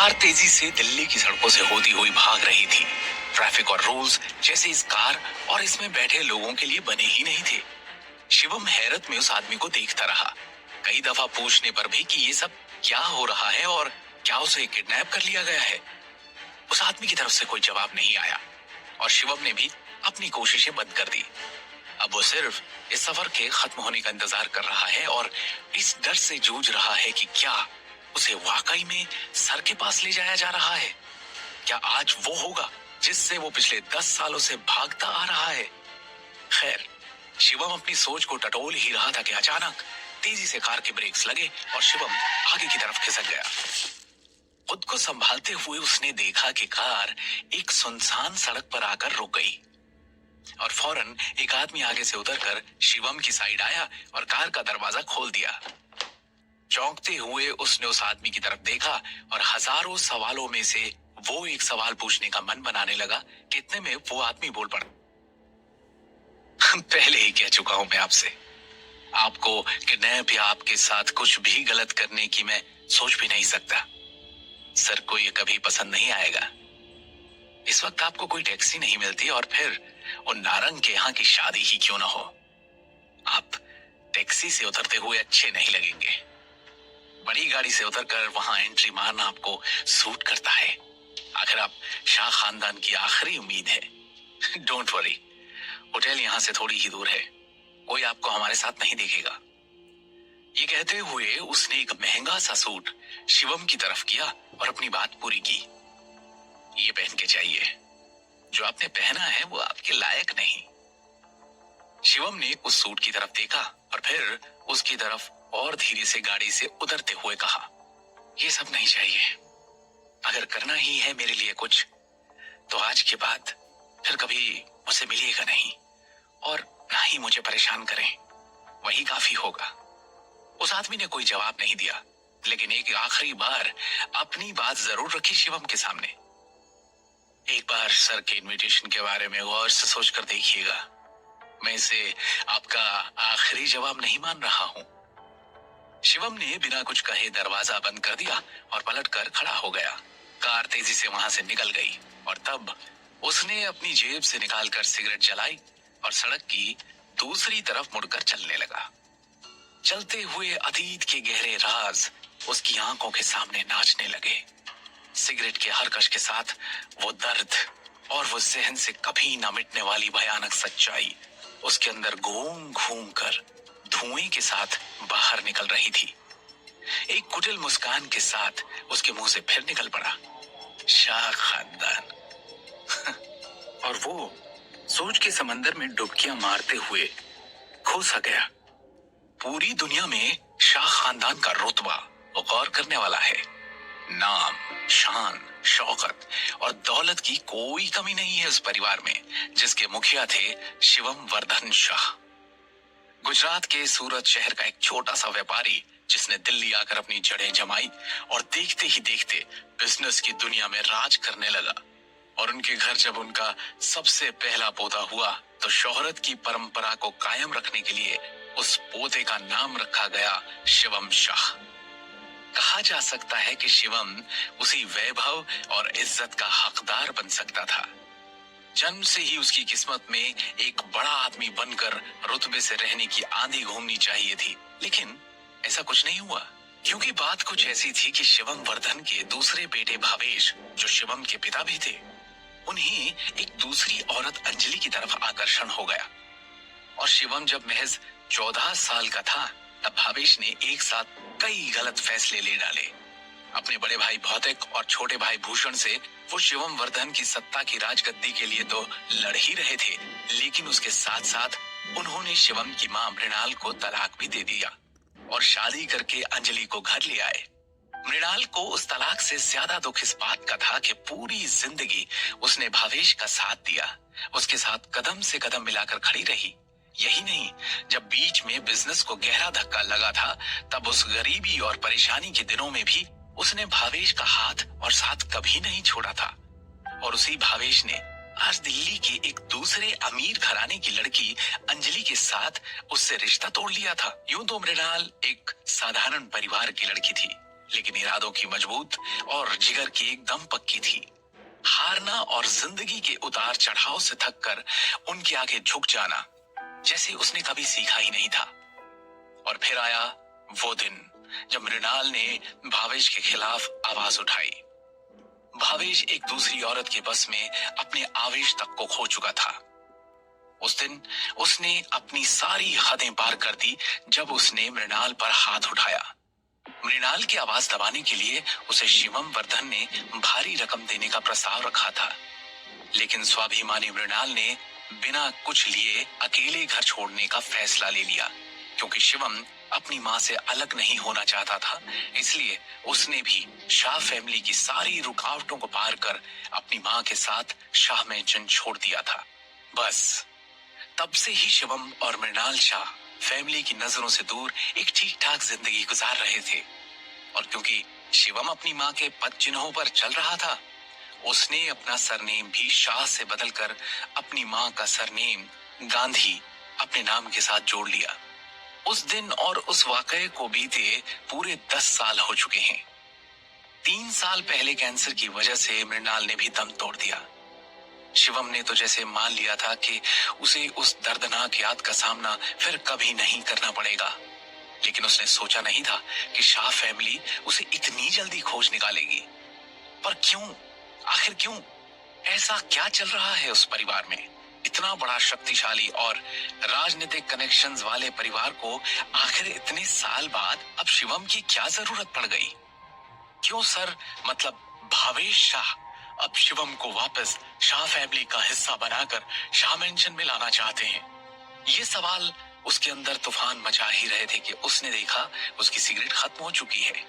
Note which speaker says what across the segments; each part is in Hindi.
Speaker 1: कार तेजी से दिल्ली की सड़कों से होती हुई भाग रही थी। ट्रैफिक और रूल्स जैसे इस कार और इसमें बैठे लोगों के लिए बने ही नहीं थे। शिवम हैरत में उस आदमी को देखता रहा, कई दफा पूछने पर भी कि ये सब क्या हो रहा है और क्या उसे किडनैप कर लिया गया है। उस आदमी की तरफ से कोई जवाब नहीं आया और शिवम ने भी अपनी कोशिशें बंद कर दी। अब वो सिर्फ इस सफर के खत्म होने का इंतजार कर रहा है और इस डर से जूझ रहा है कि क्या उसे वाकई में सर के पास ले जाया जा रहा है। क्या आज वो होगा जिससे वो पिछले 10 सालों से भागता आ रहा है। खैर, शिवम अपनी सोच को टटोल ही रहा था कि अचानक तेजी से कार के ब्रेक्स लगे और शिवम आगे की तरफ खिसक गया। खुद को संभालते हुए उसने देखा कि कार एक सुनसान सड़क पर आकर रुक गई और फौरन एक आदमी आगे से उतरकर शिवम की साइड आया और कार का दरवाजा खोल दिया। चौंकते हुए उसने उस आदमी की तरफ देखा और हजारों सवालों में से वो एक सवाल पूछने का मन बनाने लगा कि इतने में वो आदमी बोल पड़ा, पहले ही कह चुका हूं मैं आपसे, आपको किडनैप या आपके साथ कुछ भी गलत करने की मैं सोच भी नहीं सकता। सर को ये कभी पसंद नहीं आएगा। इस वक्त आपको कोई टैक्सी नहीं मिलती और फिर उन नारंग के यहाँ की शादी ही क्यों ना हो। आप टैक्सी से उतरते हुए अच्छे नहीं लगेंगे। बड़ी गाड़ी से उतरकर वहां एंट्री मारना आपको सूट करता है। आखिर आप शाह खानदान की आखिरी उम्मीद है। डोंट वरी, होटल यहाँ से थोड़ी ही दूर है, कोई आपको हमारे साथ नहीं देखेगा। ये कहते हुए उसने एक महंगा सा सूट शिवम की तरफ किया और अपनी बात पूरी की। ये पहन के चाहिए, जो आपने पहना है वो आपके लायक नहीं। शिवम ने उस सूट की तरफ देखा और फिर उसकी तरफ और धीरे से गाड़ी से उतरते हुए कहा, ये सब नहीं चाहिए। अगर करना ही है मेरे लिए कुछ, तो आज के बाद फिर कभी मुझसे मिलिएगा नहीं और ना ही मुझे परेशान करें, वही काफी होगा। उस आदमी ने कोई जवाब नहीं दिया, लेकिन एक आखिरी बार अपनी बात जरूर रखी शिवम के सामने। एक बार सर के इनविटेशन के बारे में गौर से सोच कर देखिएगा। मैं इसे आपका आखिरी जवाब नहीं मान रहा हूं। शिवम ने बिना कुछ कहे दरवाजा बंद कर दिया और पलटकर खड़ा हो गया। कार तेजी से वहां से निकल गई और तब उसने अपनी जेब से निकालकर सिगरेट जलाई और सड़क की दूसरी तरफ मुड़कर चलने लगा। चलते हुए अतीत के गहरे राज उसकी आंखों के सामने नाचने लगे। सिगरेट के हर कश के साथ वो दर्द और वो जहन से कभी न मिटने वाली भयानक सच्चाई उसके अंदर घूम घूम कर धुएं के साथ बाहर निकल रही थी। एक कुटिल मुस्कान के साथ उसके मुंह से फिर निकल पड़ा, शाह खानदान। और वो सोच के समंदर में डुबकियां मारते हुए खो सा गया। पूरी दुनिया में शाह खानदान का रुतबा गौर करने वाला है। नाम, शान, शौकत और दौलत की कोई कमी नहीं है उस परिवार में, जिसके मुखिया थे शिवम वर्धन शाह। गुजरात के सूरत शहर का एक छोटा सा व्यापारी जिसने दिल्ली आकर अपनी जड़ें जमाई और देखते ही देखते बिजनेस की दुनिया में राज करने लगा। और उनके घर जब उनका सबसे पहला पोता हुआ तो शोहरत की परंपरा को कायम रखने के लिए उस पोते का नाम रखा गया शिवम शाह। कहा जा सकता है कि शिवम उसी वैभव और इज्जत का हकदार बन सकता था। जन्म से ही उसकी किस्मत में एक बड़ा आदमी बनकर रुतबे से रहने की आंधी घूमनी चाहिए थी, लेकिन ऐसा कुछ नहीं हुआ। क्योंकि बात कुछ ऐसी थी कि शिवम वर्धन के दूसरे बेटे भावेश, जो शिवम के पिता भी थे, उन्हें एक दूसरी औरत अंजलि की तरफ आकर्षण हो गया। और शिवम जब महज 14 साल का था तब भावेश ने एक साथ कई गलत फैसले ले डाले। अपने बड़े भाई भौतिक और छोटे भाई भूषण से वो शिवम वर्धन की सत्ता की राजगद्दी के लिए तो लड़ ही रहे थे, लेकिन उसके साथ साथ उन्होंने शिवम की मां मृणाल को तलाक भी दे दिया और शादी करके अंजलि को घर ले आए। मृणाल को उस तलाक से ज्यादा दुख इस बात का था कि पूरी जिंदगी उसने भावेश का साथ दिया, उसके साथ कदम से कदम मिलाकर खड़ी रही। यही नहीं, जब बीच में बिजनेस को गहरा धक्का लगा था तब उस गरीबी और परेशानी के दिनों में भी उसने भावेश का हाथ और साथ कभी नहीं छोड़ा था। और उसी भावेश ने आज दिल्ली के एक दूसरे अमीर घराने की लड़की अंजलि के साथ उससे रिश्ता तोड़ लिया था। यूं तो मृणाल एक साधारण परिवार की लड़की थी, लेकिन इरादों की मजबूत और जिगर की एकदम पक्की थी। हारना और जिंदगी के उतार चढ़ाव से थककर उनके आगे झुक जाना जैसे उसने कभी सीखा ही नहीं था। और फिर आया वो दिन जब मृणाल ने भावेश के खिलाफ आवाज उठाई। भावेश एक दूसरी औरत के बस में अपने आवेश तक को खो चुका था। उस दिन उसने अपनी सारी हदें पार कर दी जब उसने मृणाल पर हाथ उठाया। मृणाल की आवाज दबाने के लिए उसे शिवम वर्धन ने भारी रकम देने का प्रस्ताव रखा था, लेकिन स्वाभिमानी मृणाल ने बिना कुछ लिए अकेले घर छोड़ने का फैसला ले लिया। क्योंकि शिवम अपनी माँ से अलग नहीं होना चाहता था, इसलिए उसने भी शाह फैमिली की सारी रुकावटों को पार कर अपनी माँ के साथ शाह मैंशन छोड़ दिया था। बस तब से ही शिवम और मृणाल शाह फैमिली की नजरों से दूर एक ठीक ठाक जिंदगी गुजार रहे थे। और क्योंकि शिवम अपनी माँ के पद चिन्हों पर चल रहा था, उसने अपना सरनेम भी शाह से बदलकर अपनी माँ का सरनेम गांधी अपने नाम के साथ जोड़ लिया। उस दिन और उस वाकये को बीते पूरे 10 साल हो चुके हैं। 3 साल पहले कैंसर की वजह से मृणाल ने भी दम तोड़ दिया। शिवम ने तो जैसे मान लिया था कि उसे उस दर्दनाक याद का सामना फिर कभी नहीं करना पड़ेगा, लेकिन उसने सोचा नहीं था कि शाह फैमिली उसे इतनी जल्दी खोज निकालेगी। पर क्यों, आखिर क्यों? ऐसा क्या चल रहा है उस परिवार में? इतना बड़ा शक्तिशाली और राजनीतिक कनेक्शंस वाले परिवार को आखिर इतने साल बाद अब शिवम की क्या जरूरत पड़ गई? क्यों सर, मतलब भावेश शाह अब शिवम को वापस शाह फैमिली का हिस्सा बनाकर शाह मेंशन में लाना चाहते हैं? ये सवाल उसके अंदर तूफान मचा ही रहे थे कि उसने देखा उसकी सिगरेट खत्म हो चुकी है।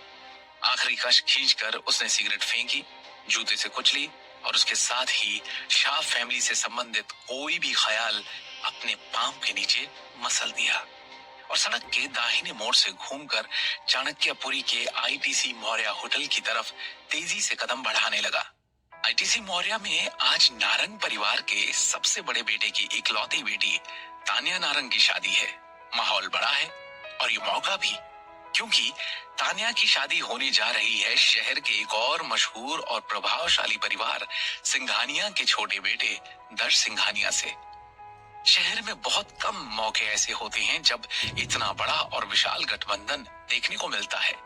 Speaker 1: आखिरी कश खींचकर उसने सिगरेट फेंकी, जूते से कुचली और उसके साथ ही शाह फैमिली से संबंधित कोई भी ख्याल अपने पांव के नीचे मसल दिया और सड़क के दाहिने मोड़ से घूमकर चाणक्यपुरी के आईटीसी मौर्य होटल की तरफ तेजी से कदम बढ़ाने लगा। आईटीसी मौर्य में आज नारंग परिवार के सबसे बड़े बेटे की इकलौती बेटी तान्या नारंग की शादी है। माहौल बड़ा है और ये मौका भी, क्योंकि तान्या की शादी होने जा रही है शहर के एक और मशहूर और प्रभावशाली परिवार सिंघानिया के छोटे बेटे दर्श सिंघानिया से। शहर में बहुत कम मौके ऐसे होते हैं जब इतना बड़ा और विशाल गठबंधन देखने को मिलता है।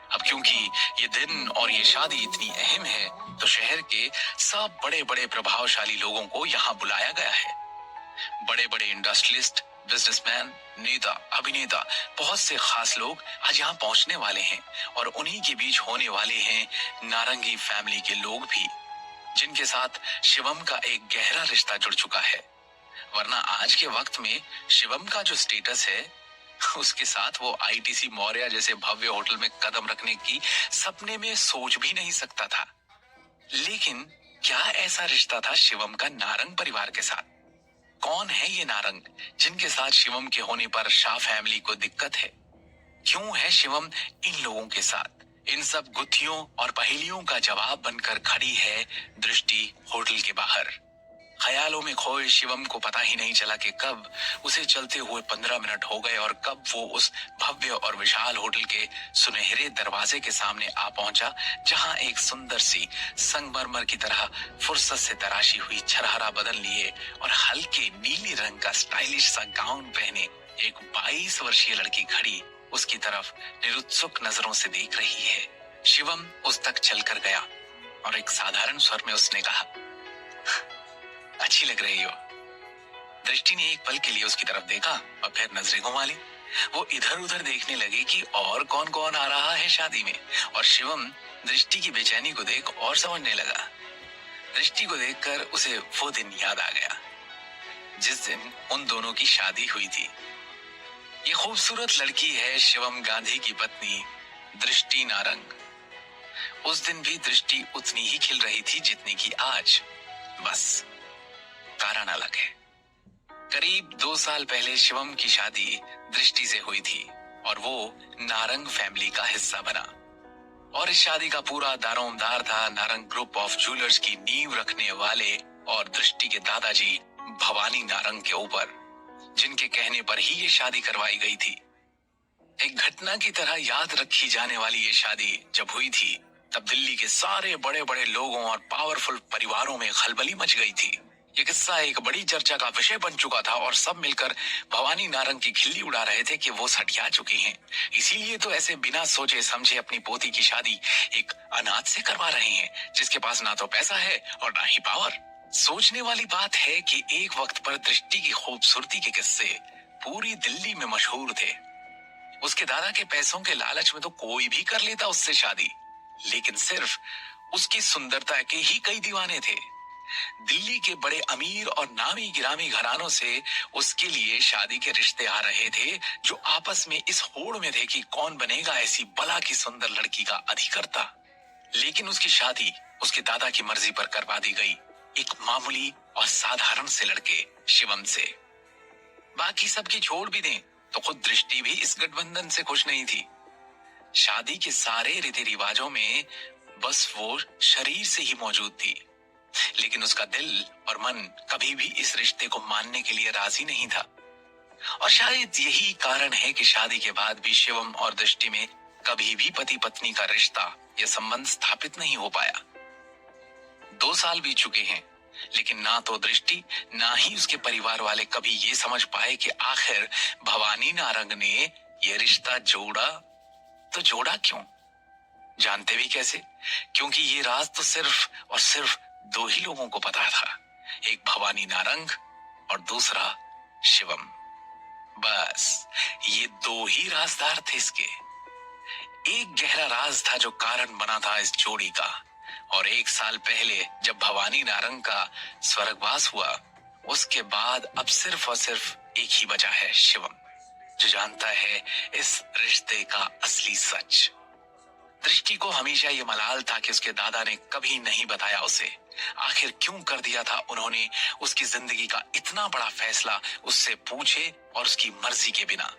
Speaker 1: अब क्योंकि ये दिन और ये शादी इतनी अहम है, तो शहर के सब बड़े बड़े प्रभावशाली लोगों को यहाँ बुलाया गया है। बड़े बड़े इंडस्ट्रियलिस्ट, बिजनेसमैन, नेता, अभिनेता, बहुत से खास लोग आज यहाँ पहुंचने वाले हैं और उन्हीं के बीच होने वाले हैं नारंगी फैमिली के लोग भी, जिनके साथ शिवम का एक गहरा रिश्ता जुड़ चुका है। वरना आज के वक्त में शिवम का जो स्टेटस है, उसके साथ वो आईटीसी मौर्य जैसे भव्य होटल में कदम रखने की सपने में सोच भी नहीं सकता था। लेकिन क्या ऐसा रिश्ता था शिवम का नारंग परिवार के साथ? कौन है ये नारंग जिनके साथ शिवम के होने पर शाह फैमिली को दिक्कत है? क्यों है शिवम इन लोगों के साथ? इन सब गुत्थियों और पहेलियों का जवाब बनकर खड़ी है दृष्टि होटल के बाहर। ख्यालों में खोए शिवम को पता ही नहीं चला कि कब उसे चलते हुए 15 मिनट हो गए और कब वो उस भव्य और विशाल होटल के सुनहरे दरवाजे के सामने आ पहुंचा, जहां एक सुंदर सी संगमरमर की तरह फुर्सत से तराशी हुई छरहरा बदन लिए और हल्के नीली रंग का स्टाइलिश सा गाउन पहने एक 22 वर्षीय लड़की खड़ी उसकी तरफ निरुत्सुक नजरों से देख रही है। शिवम उस तक चलकर गया और एक साधारण स्वर में उसने कहा, अच्छी लग रही हो। दृष्टि ने एक पल के लिए उसकी तरफ देखा और फिर नजरें घुमा ली। वो इधर उधर देखने लगी कि और कौन कौन आ रहा है शादी में, और शिवम दृष्टि की बेचैनी को देख और समझने लगा। दृष्टि को देखकर उसे वो दिन याद आ गया जिस दिन उन दोनों की शादी हुई थी। ये खूबसूरत लड़की है शिवम गांधी की पत्नी दृष्टि नारंग। उस दिन भी दृष्टि उतनी ही खिल रही थी जितनी की आज, बस कारण अलग है। करीब 2 साल पहले शिवम की शादी दृष्टि से हुई थी और वो नारंग फैमिली का हिस्सा बना। और इस शादी का पूरा दारोमदार था नारंग ग्रुप ऑफ ज्वेलर्स की नींव रखने वाले और दृष्टि के दादाजी भवानी नारंग के ऊपर, जिनके कहने पर ही ये शादी करवाई गई थी। एक घटना की तरह याद रखी जाने वाली ये शादी जब हुई थी, तब दिल्ली के सारे बड़े बड़े लोगों और पावरफुल परिवारों में खलबली मच गई थी। ये किस्सा एक बड़ी चर्चा का विषय बन चुका था और सब मिलकर भवानी नारंग की खिल्ली उड़ा रहे थे कि वो सठिया चुकी हैं। इसीलिए तो ऐसे बिना सोचे समझे अपनी पोती की शादी एक अनाथ से करवा रहे हैं, जिसके पास ना तो पैसा है और ना ही पावर। सोचने वाली बात है कि एक वक्त पर दृष्टि की खूबसूरती के किस्से पूरी दिल्ली में मशहूर थे। उसके दादा के पैसों के लालच में तो कोई भी कर लेता उससे शादी, लेकिन सिर्फ उसकी सुंदरता के ही कई दीवाने थे। दिल्ली के बड़े अमीर और नामी गिरामी घरानों से उसके लिए शादी के रिश्ते आ रहे थे, जो आपस में इस होड़ में थे कि कौन बनेगा ऐसी बला की सुंदर लड़की का अधिकर्ता। लेकिन उसकी शादी उसके दादा की मर्जी पर करवा दी गई, एक मामूली और साधारण से लड़के शिवम से। बाकी सबकी छोड़ भी दें तो खुद दृष्टि भी इस गठबंधन से खुश नहीं थी। शादी के सारे रीति रिवाजों में बस वो शरीर से ही मौजूद थी, लेकिन उसका दिल और मन कभी भी इस रिश्ते को मानने के लिए राजी नहीं था। और शायद यही कारण है कि शादी के बाद भी शिवम और दृष्टि में कभी भी पति पत्नी का रिश्ता या संबंध स्थापित नहीं हो पाया। 2 साल बीत चुके हैं, लेकिन ना तो दृष्टि ना ही उसके परिवार वाले कभी ये समझ पाए कि आखिर भवानी नारंग ने ये रिश्ता जोड़ा तो जोड़ा क्यों। जानते भी कैसे? क्योंकि ये राज तो सिर्फ और सिर्फ 2 ही लोगों को पता था, एक भवानी नारंग और दूसरा शिवम। बस ये 2 ही राजदार थे इसके। एक गहरा राज था जो कारण बना था इस जोड़ी का, और 1 साल पहले जब भवानी नारंग का स्वर्गवास हुआ, उसके बाद अब सिर्फ और सिर्फ एक ही बचा है, शिवम, जो जानता है इस रिश्ते का असली सच। दृष्टि को हमेशा ये मलाल था कि उसके दादा ने कभी नहीं बताया उसे आखिर क्यों कर दिया था उन्होंने उसकी जिंदगी का इतना बड़ा फैसला उससे पूछे और उसकी मर्जी के बिना।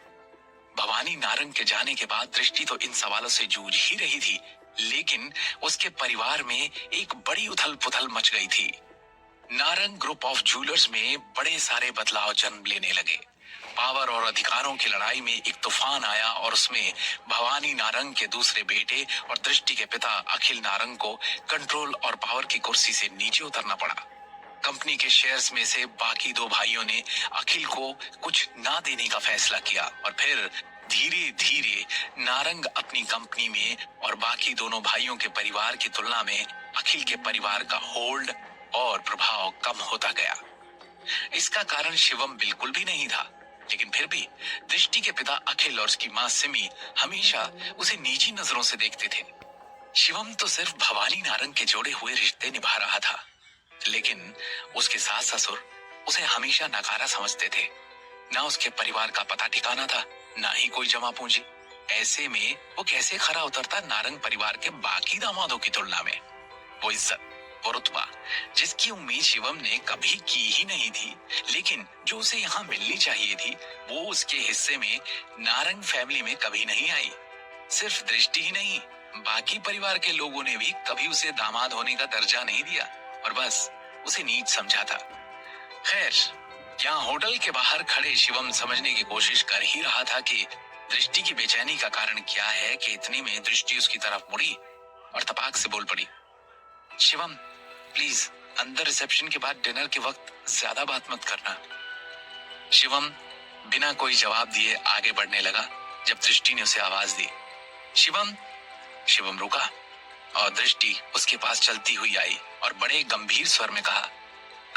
Speaker 1: भवानी नारंग के जाने के बाद दृष्टि तो इन सवालों से जूझ ही रही थी, लेकिन उसके परिवार में एक बड़ी उथल पुथल मच गई थी। नारंग ग्रुप ऑफ ज्वेलर्स में बड़े सारे बदलाव जन्म लेने लगे। पावर और अधिकारों की लड़ाई में एक तूफान आया और उसमें भवानी नारंग के दूसरे बेटे और दृष्टि के पिता अखिल नारंग को कंट्रोल और पावर की कुर्सी से नीचे उतरना पड़ा। कंपनी के शेयर्स में से बाकी 2 भाइयों ने अखिल को कुछ ना देने का फैसला किया और फिर धीरे धीरे नारंग अपनी कंपनी में और बाकी दोनों भाइयों के परिवार की तुलना में अखिल के परिवार का होल्ड और प्रभाव कम होता गया। इसका कारण शिवम बिल्कुल भी नहीं था, लेकिन फिर भी दृष्टि के पिता अखिल और उसकी मां सिमी हमेशा उसे नीची नजरों से देखते थे। शिवम तो सिर्फ भवानी नारंग के जोड़े हुए रिश्ते निभा रहा था, लेकिन उसके सास ससुर उसे हमेशा नकारा समझते थे। ना उसके परिवार का पता ठिकाना था, ना ही कोई जमा पूंजी। ऐसे में वो कैसे खरा उतरता नारंग परिवार के बाकी दामादों की तुलना में। वो इज्जत और रुतबा जिसकी उम्मीद शिवम ने कभी की ही नहीं थी, लेकिन जो उसे यहाँ मिलनी चाहिए थी, वो उसके हिस्से में नारंग फैमिली में कभी नहीं आई। सिर्फ दृष्टि ही नहीं, बाकी परिवार के लोगों ने भी कभी उसे दामाद होने का दर्जा नहीं दिया और बस उसे नीच समझा था। खैर, यहाँ होटल के बाहर खड़े शिवम समझने की कोशिश कर ही रहा था कि दृष्टि की बेचैनी का कारण क्या है कि इतनी में दृष्टि उसकी तरफ मुड़ी और तपाक से बोल पड़ी, शिवम प्लीज अंदर रिसेप्शन के बाद डिनर के वक्त ज्यादा बात मत करना। शिवम बिना कोई जवाब दिए आगे बढ़ने लगा जब दृष्टि ने उसे आवाज दी, शिवम। शिवम रुका और दृष्टि उसके पास चलती हुई आई और बड़े गंभीर स्वर में कहा,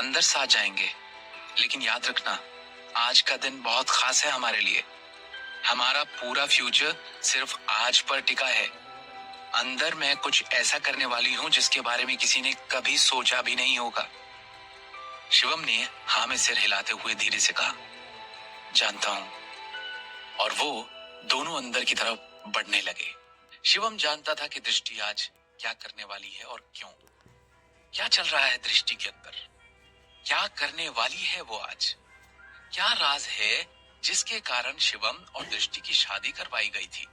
Speaker 1: अंदर साथ जाएंगे, लेकिन याद रखना आज का दिन बहुत खास है हमारे लिए। हमारा पूरा फ्यूचर सिर्फ आज पर टिका है। अंदर मैं कुछ ऐसा करने वाली हूँ जिसके बारे में किसी ने कभी सोचा भी नहीं होगा। शिवम ने हाँ में सिर हिलाते हुए धीरे से कहा, जानता हूँ। और वो दोनों अंदर की तरफ बढ़ने लगे। शिवम जानता था कि दृष्टि आज क्या करने वाली है और क्यों। क्या चल रहा है दृष्टि के अंदर, क्या करने वाली है वो आज, क्या राज है जिसके कारण शिवम और दृष्टि की शादी करवाई गई थी।